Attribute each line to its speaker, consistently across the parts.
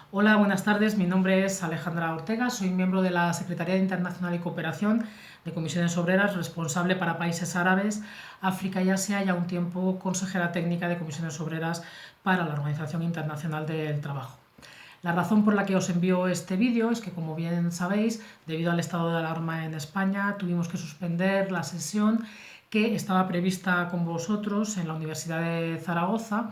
Speaker 1: Hola, buenas tardes. Mi nombre es Alejandra Ortega, soy miembro de la Secretaría de Internacional y Cooperación de Comisiones Obreras, responsable para países árabes, África y Asia y a un tiempo consejera técnica de Comisiones Obreras para la Organización Internacional del Trabajo. La razón por la que os envío este vídeo es que, como bien sabéis, debido al estado de alarma en España, tuvimos que suspender la sesión que estaba prevista con vosotros en la Universidad de Zaragoza,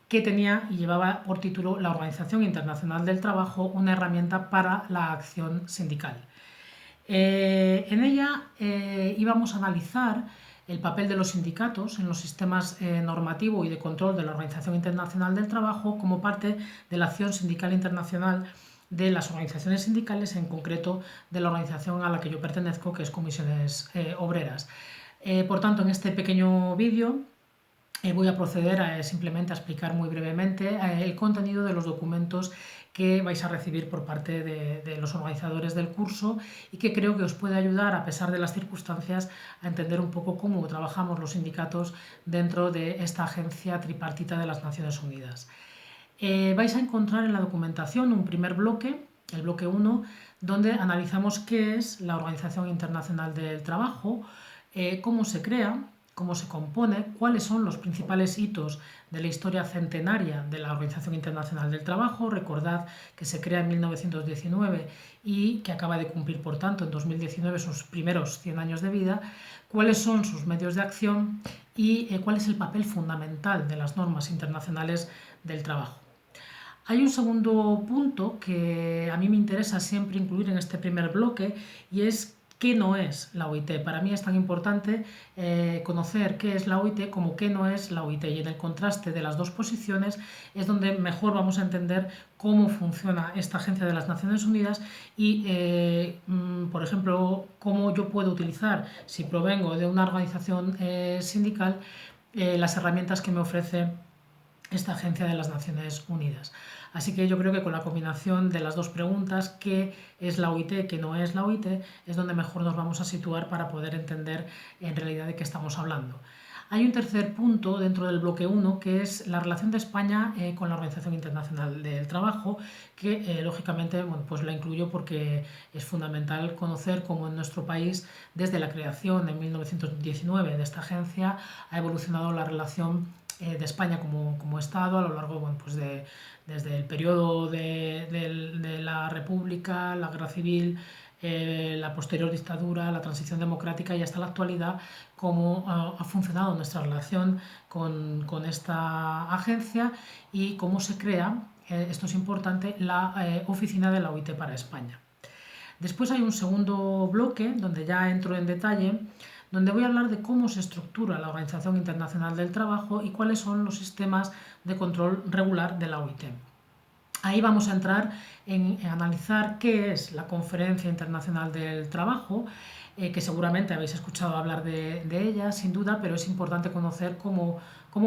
Speaker 1: que tenía y llevaba por título La Organización Internacional del Trabajo, una herramienta para la acción sindical. En ella íbamos a analizar el papel de los sindicatos en los sistemas normativo y de control de la Organización Internacional del Trabajo como parte de la acción sindical internacional de las organizaciones sindicales, en concreto de la organización a la que yo pertenezco, que es Comisiones Obreras. Por tanto, en este pequeño vídeo voy a proceder simplemente a explicar muy brevemente el contenido de los documentos que vais a recibir por parte de los organizadores del curso y que creo que os puede ayudar, a pesar de las circunstancias, a entender un poco cómo trabajamos los sindicatos dentro de esta agencia tripartita de las Naciones Unidas. Vais a encontrar en la documentación un primer bloque, el bloque 1, donde analizamos qué es la Organización Internacional del Trabajo, cómo se crea, cómo se compone, cuáles son los principales hitos de la historia centenaria de la Organización Internacional del Trabajo. Recordad que se crea en 1919 y que acaba de cumplir, por tanto, en 2019 sus primeros 100 años de vida, cuáles son sus medios de acción y cuál es el papel fundamental de las normas internacionales del trabajo. Hay un segundo punto que a mí me interesa siempre incluir en este primer bloque y es qué no es la OIT. Para mí es tan importante conocer qué es la OIT como qué no es la OIT, y en el contraste de las dos posiciones es donde mejor vamos a entender cómo funciona esta agencia de las Naciones Unidas y, por ejemplo, cómo yo puedo utilizar, si provengo de una organización sindical, las herramientas que me ofrece esta agencia de las Naciones Unidas. Así que yo creo que con la combinación de las dos preguntas, qué es la OIT, qué no es la OIT, es donde mejor nos vamos a situar para poder entender en realidad de qué estamos hablando. Hay un tercer punto dentro del bloque 1, que es la relación de España con la Organización Internacional del Trabajo, que lógicamente pues la incluyo porque es fundamental conocer cómo en nuestro país, desde la creación en 1919 de esta agencia, ha evolucionado la relación de España como Estado a lo largo desde el periodo de la República, la Guerra Civil, la posterior dictadura, la transición democrática y hasta la actualidad, cómo ha funcionado nuestra relación con esta agencia y cómo se crea, esto es importante, la oficina de la OIT para España. Después hay un segundo bloque donde ya entro en detalle, donde voy a hablar de cómo se estructura la Organización Internacional del Trabajo y cuáles son los sistemas de control regular de la OIT. Ahí vamos a entrar en analizar qué es la Conferencia Internacional del Trabajo, que seguramente habéis escuchado hablar de ella, sin duda, pero es importante conocer cómo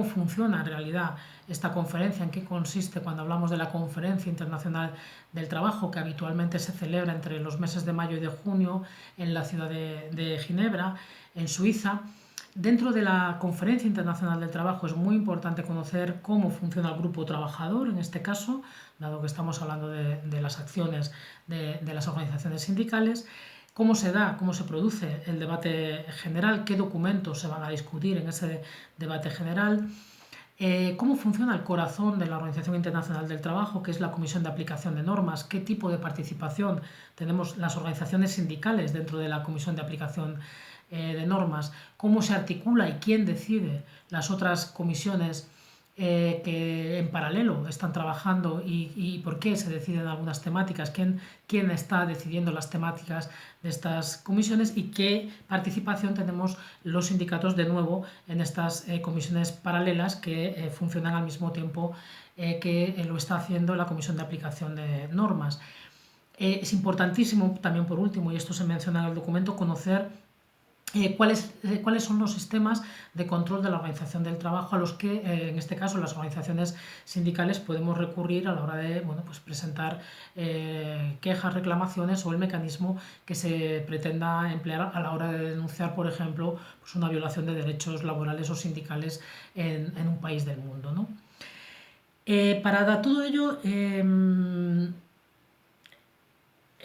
Speaker 1: funciona en realidad esta conferencia, en qué consiste cuando hablamos de la Conferencia Internacional del Trabajo, que habitualmente se celebra entre los meses de mayo y de junio en la ciudad de Ginebra, en Suiza. Dentro de la Conferencia Internacional del Trabajo es muy importante conocer cómo funciona el grupo trabajador, en este caso, dado que estamos hablando de las acciones de las organizaciones sindicales, cómo se da, cómo se produce el debate general, qué documentos se van a discutir en ese debate general, cómo funciona el corazón de la Organización Internacional del Trabajo, que es la Comisión de Aplicación de Normas, qué tipo de participación tenemos las organizaciones sindicales dentro de la Comisión de Aplicación de Normas, cómo se articula y quién decide las otras comisiones que en paralelo están trabajando y por qué se deciden algunas temáticas, quién está decidiendo las temáticas de estas comisiones y qué participación tenemos los sindicatos de nuevo en estas comisiones paralelas que funcionan al mismo tiempo que lo está haciendo la Comisión de Aplicación de Normas. Es importantísimo también, por último, y esto se menciona en el documento, conocer cuáles son los sistemas de control de la organización del trabajo a los que, en este caso, las organizaciones sindicales podemos recurrir a la hora de presentar quejas, reclamaciones o el mecanismo que se pretenda emplear a la hora de denunciar, por ejemplo, una violación de derechos laborales o sindicales en un país del mundo, ¿no? Para todo ello,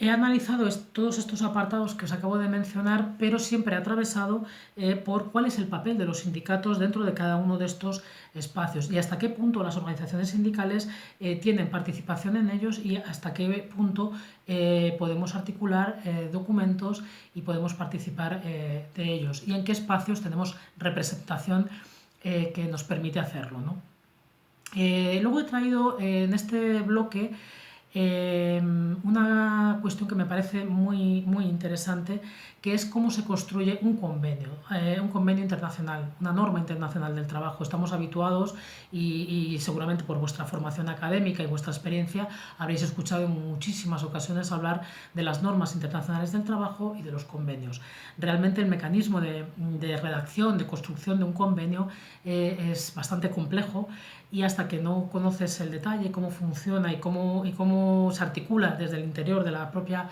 Speaker 1: he analizado todos estos apartados que os acabo de mencionar, pero siempre atravesado por cuál es el papel de los sindicatos dentro de cada uno de estos espacios y hasta qué punto las organizaciones sindicales tienen participación en ellos y hasta qué punto podemos articular documentos y podemos participar de ellos y en qué espacios tenemos representación que nos permite hacerlo, ¿no? Luego he traído en este bloque una cuestión que me parece muy interesante, que es cómo se construye un convenio internacional, una norma internacional del trabajo. Estamos habituados y seguramente por vuestra formación académica y vuestra experiencia habréis escuchado en muchísimas ocasiones hablar de las normas internacionales del trabajo y de los convenios. Realmente el mecanismo de redacción, de construcción de un convenio es bastante complejo y hasta que no conoces el detalle, cómo funciona y cómo se articula desde el interior de la propia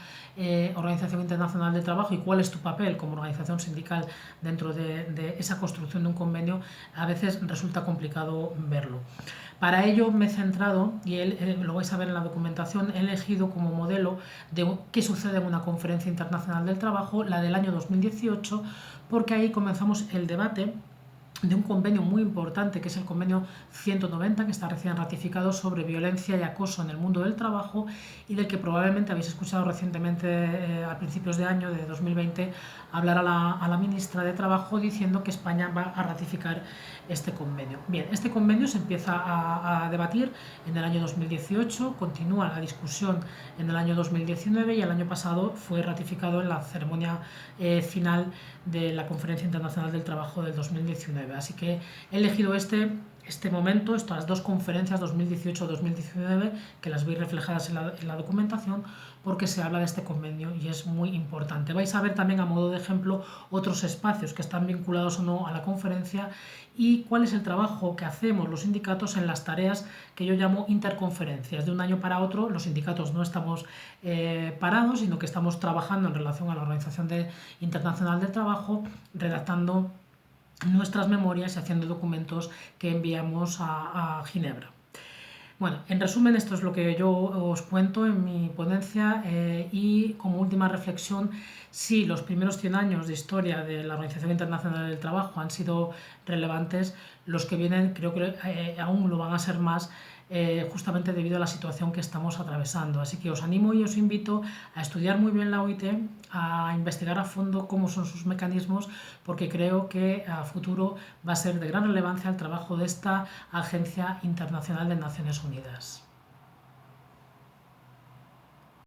Speaker 1: Organización Internacional del Trabajo y cuál es tu papel como organización sindical dentro de esa construcción de un convenio, a veces resulta complicado verlo. Para ello me he centrado, y lo vais a ver en la documentación, he elegido como modelo de qué sucede en una conferencia internacional del trabajo, la del año 2018, porque ahí comenzamos el debate de un convenio muy importante, que es el convenio 190, que está recién ratificado, sobre violencia y acoso en el mundo del trabajo y del que probablemente habéis escuchado recientemente a principios de año de 2020 hablar a la ministra de Trabajo diciendo que España va a ratificar este convenio. Bien, este convenio se empieza a debatir en el año 2018, continúa la discusión en el año 2019 y el año pasado fue ratificado en la ceremonia final de la Conferencia Internacional del Trabajo del 2019. Así que he elegido este momento, estas dos conferencias 2018-2019, que las veis reflejadas en la documentación, porque se habla de este convenio y es muy importante. Vais a ver también a modo de ejemplo otros espacios que están vinculados o no a la conferencia y cuál es el trabajo que hacemos los sindicatos en las tareas que yo llamo interconferencias. De un año para otro los sindicatos no estamos parados, sino que estamos trabajando en relación a la Organización Internacional del Trabajo, redactando nuestras memorias y haciendo documentos que enviamos a Ginebra. Bueno, en resumen, esto es lo que yo os cuento en mi ponencia y como última reflexión, si los primeros 100 años de historia de la Organización Internacional del Trabajo han sido relevantes, los que vienen creo que aún lo van a ser más, justamente debido a la situación que estamos atravesando. Así que os animo y os invito a estudiar muy bien la OIT, a investigar a fondo cómo son sus mecanismos, porque creo que a futuro va a ser de gran relevancia el trabajo de esta Agencia Internacional de Naciones Unidas.